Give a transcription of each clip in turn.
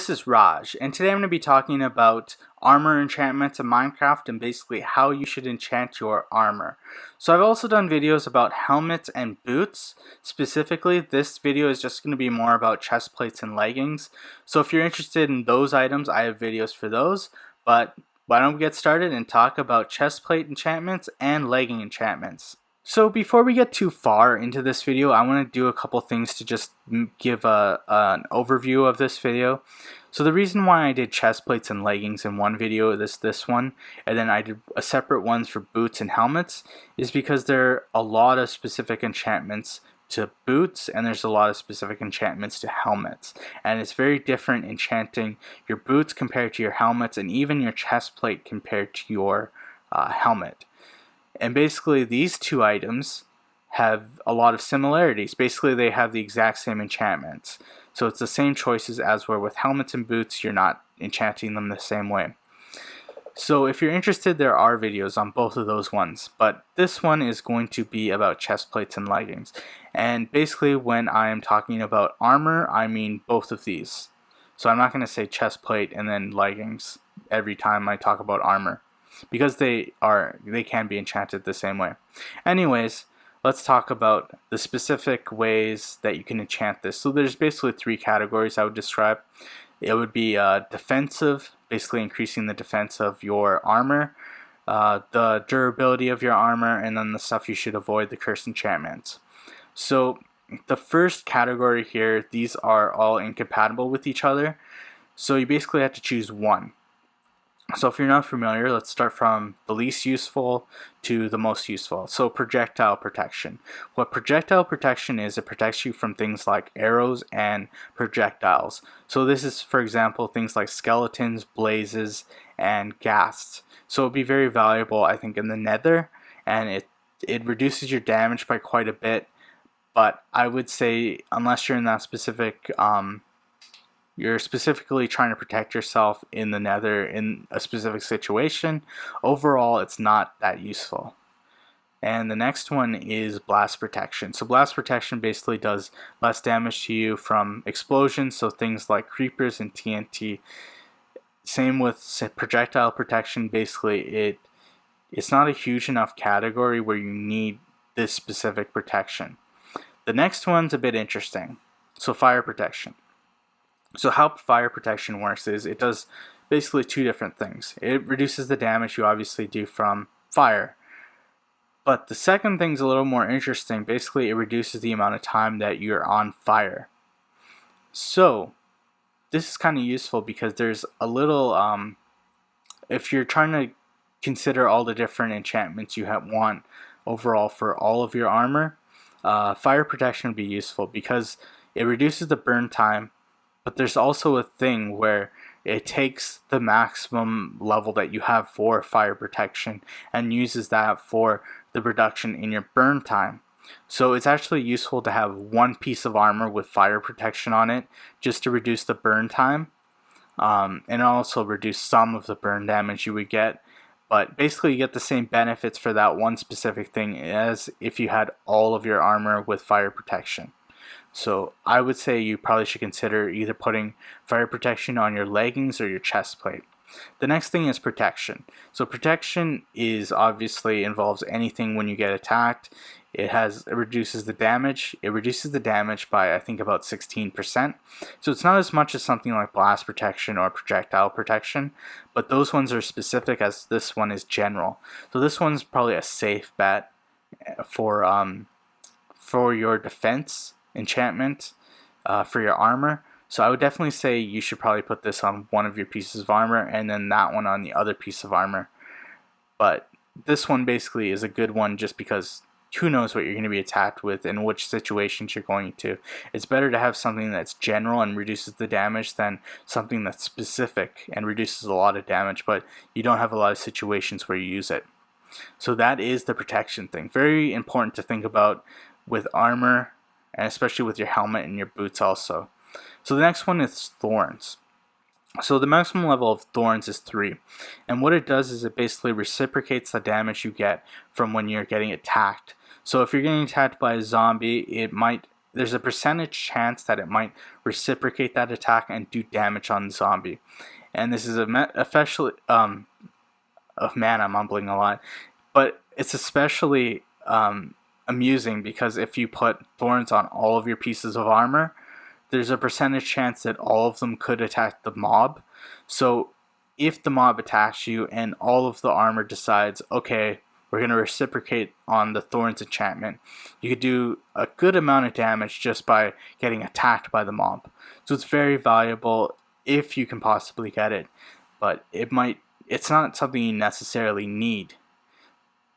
This is Raj, and today I'm going to be talking about armor enchantments in Minecraft and basically how you should enchant your armor. So I've also done videos about helmets and boots. Specifically, this video is just going to be more about chest plates and leggings. So if you're interested in those items, I have videos for those. But why don't we get started and talk about chest plate enchantments and legging enchantments. So before we get too far into this video, I want to do a couple things to just give an overview of this video. So the reason why I did chest plates and leggings in one video, this one, and then I did a separate ones for boots and helmets, is because there are a lot of specific enchantments to boots and there's a lot of specific enchantments to helmets, and it's very different enchanting your boots compared to your helmets and even your chest plate compared to your helmet. And basically these two items have a lot of similarities. Basically they have the exact same enchantments. So it's the same choices as where with helmets and boots you're not enchanting them the same way. So if you're interested, there are videos on both of those ones. But this one is going to be about chest plates and leggings. And basically when I am talking about armor, I mean both of these. So I'm not going to say chest plate and then leggings every time I talk about armor, because they can be enchanted the same way. Anyways, let's talk about the specific ways that you can enchant this. So there's basically three categories I would describe. It would be defensive, basically increasing the defense of your armor, the durability of your armor, and then the stuff you should avoid, the curse enchantments. So the first category here, these are all incompatible with each other. So you basically have to choose one. So if you're not familiar, let's start from the least useful to the most useful. So projectile protection. What projectile protection is, it protects you from things like arrows and projectiles. So this is, for example, things like skeletons, blazes, and ghasts. So it would be very valuable, I think, in the nether, and it reduces your damage by quite a bit. But I would say, unless you're in that specific you're specifically trying to protect yourself in the nether in a specific situation, overall it's not that useful. And the next one is blast protection. So blast protection basically does less damage to you from explosions, so things like creepers and TNT. Same with projectile protection. Basically it's not a huge enough category where you need this specific protection. The next one's a bit interesting. So fire protection. So how fire protection works is it does basically two different things. It reduces the damage you obviously do from fire. But the second thing's a little more interesting. Basically it reduces the amount of time that you're on fire. So this is kind of useful because there's a little, if you're trying to consider all the different enchantments you want overall for all of your armor, fire protection would be useful because it reduces the burn time. But there's also a thing where it takes the maximum level that you have for fire protection and uses that for the reduction in your burn time. So it's actually useful to have one piece of armor with fire protection on it just to reduce the burn time, and also reduce some of the burn damage you would get. But basically you get the same benefits for that one specific thing as if you had all of your armor with fire protection. So I would say you probably should consider either putting fire protection on your leggings or your chest plate. The next thing is protection. So protection is obviously involves anything when you get attacked. It reduces the damage. It reduces the damage by I think about 16%. So it's not as much as something like blast protection or projectile protection, but those ones are specific as this one is general. So this one's probably a safe bet for your defense enchantment for your armor. So I would definitely say you should probably put this on one of your pieces of armor and then that one on the other piece of armor. But this one basically is a good one just because who knows what you're going to be attacked with and which situations you're going to. It's better to have something that's general and reduces the damage than something that's specific and reduces a lot of damage but you don't have a lot of situations where you use it. So that is the protection thing. Very important to think about with armor, and especially with your helmet and your boots also. So the next one is thorns. So the maximum level of thorns is 3, and what it does is it basically reciprocates the damage you get from when you're getting attacked. So if you're getting attacked by a zombie, it might there's a percentage chance that it might reciprocate that attack and do damage on the zombie. And this is especially oh man, I'm mumbling a lot, but it's especially amusing because if you put thorns on all of your pieces of armor, there's a percentage chance that all of them could attack the mob. So if the mob attacks you and all of the armor decides, okay, we're going to reciprocate on the thorns enchantment, you could do a good amount of damage just by getting attacked by the mob. So it's very valuable if you can possibly get it, but it's not something you necessarily need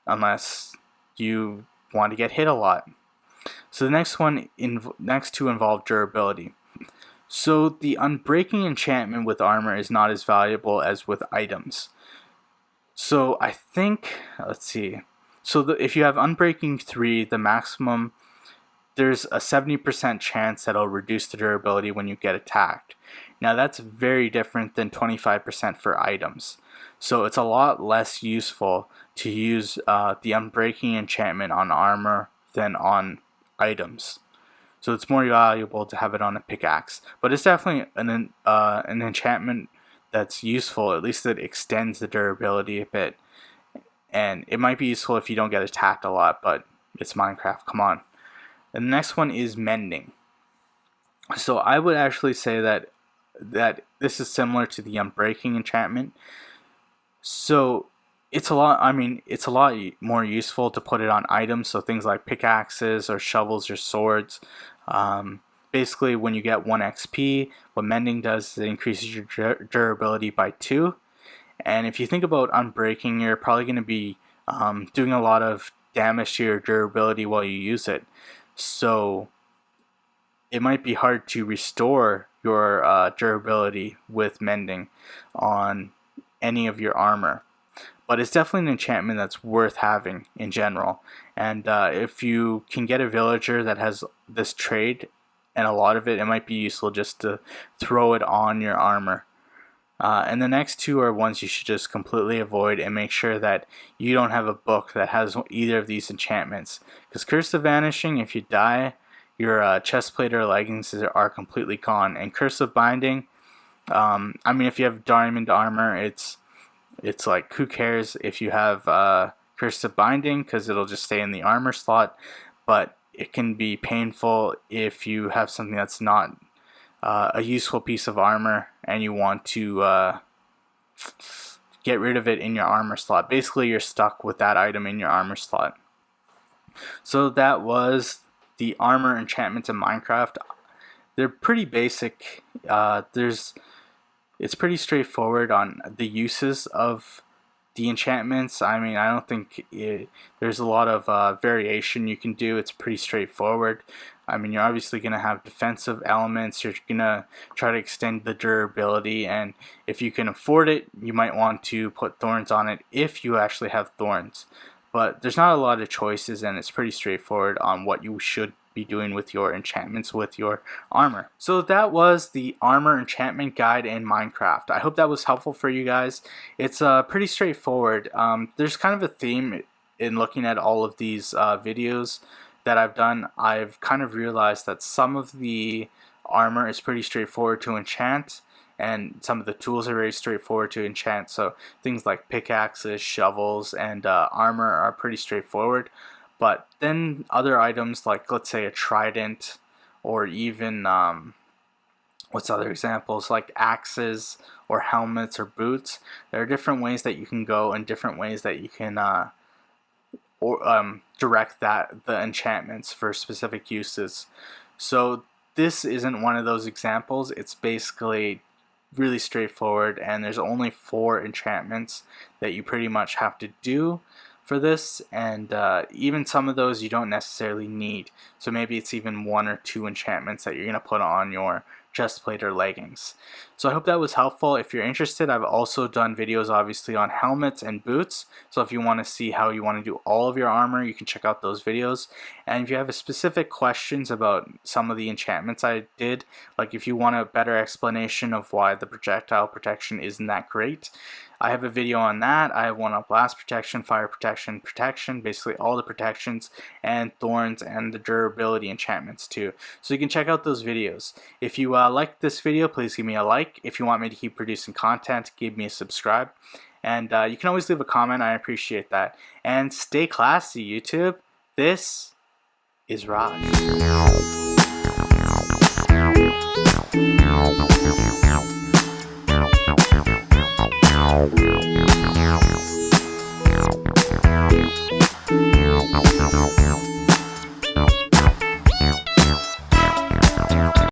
unless you want to get hit a lot. So the next two involve durability. So the unbreaking enchantment with armor is not as valuable as with items. So I think, let's see. So if you have unbreaking 3, the maximum, there's a 70% chance that it'll reduce the durability when you get attacked. Now that's very different than 25% for items. So it's a lot less useful to use the unbreaking enchantment on armor than on items. So it's more valuable to have it on a pickaxe. But it's definitely an enchantment that's useful. At least it extends the durability a bit. And it might be useful if you don't get attacked a lot, but it's Minecraft, come on. And the next one is Mending. So I would actually say that this is similar to the unbreaking enchantment. So it's a lot more useful to put it on items, so things like pickaxes or shovels or swords. Basically, when you get 1 XP, what Mending does is it increases your durability by 2. And if you think about unbreaking, you're probably going to be doing a lot of damage to your durability while you use it. So it might be hard to restore your durability with Mending on any of your armor. But it's definitely an enchantment that's worth having in general. And if you can get a villager that has this trait and a lot of it, it might be useful just to throw it on your armor. And the next two are ones you should just completely avoid and make sure that you don't have a book that has either of these enchantments. Because Cursive Vanishing, if you die, your chestplate or leggings are completely gone. And Cursive Binding, if you have diamond armor, it's like, who cares if you have Cursive Binding, because it'll just stay in the armor slot. But it can be painful if you have something that's not a useful piece of armor and you want to get rid of it in your armor slot. Basically, you're stuck with that item in your armor slot. So that was the armor enchantments in Minecraft. They're pretty basic. It's pretty straightforward on the uses of the enchantments. I don't think there's a lot of variation you can do. It's pretty straightforward. You're obviously going to have defensive elements. You're going to try to extend the durability, and if you can afford it, you might want to put thorns on it if you actually have thorns. But there's not a lot of choices, and it's pretty straightforward on what you should be doing with your enchantments with your armor. So that was the armor enchantment guide in Minecraft. I hope that was helpful for you guys. It's pretty straightforward. There's kind of a theme in looking at all of these videos that I've done. I've kind of realized that some of the armor is pretty straightforward to enchant, and some of the tools are very straightforward to enchant. So things like pickaxes, shovels, and armor are pretty straightforward. But then other items like, let's say, a trident, or even what's other examples, like axes or helmets or boots. There are different ways that you can go and different ways that you can direct the enchantments for specific uses. So this isn't one of those examples. It's basically really straightforward, and there's only 4 enchantments that you pretty much have to do for this, and even some of those you don't necessarily need. So maybe it's even 1 or 2 enchantments that you're going to put on your chestplate or leggings. So I hope that was helpful. If you're interested, I've also done videos obviously on helmets and boots. So if you want to see how you want to do all of your armor, you can check out those videos. And if you have specific questions about some of the enchantments I did, like if you want a better explanation of why the projectile protection isn't that great, I have a video on that. I have one on blast protection, fire protection, basically all the protections, and thorns and the durability enchantments too. So you can check out those videos. If you like this video, please give me a like. If you want me to keep producing content, give me a subscribe. And you can always leave a comment. I appreciate that. And stay classy, YouTube. This is Raj.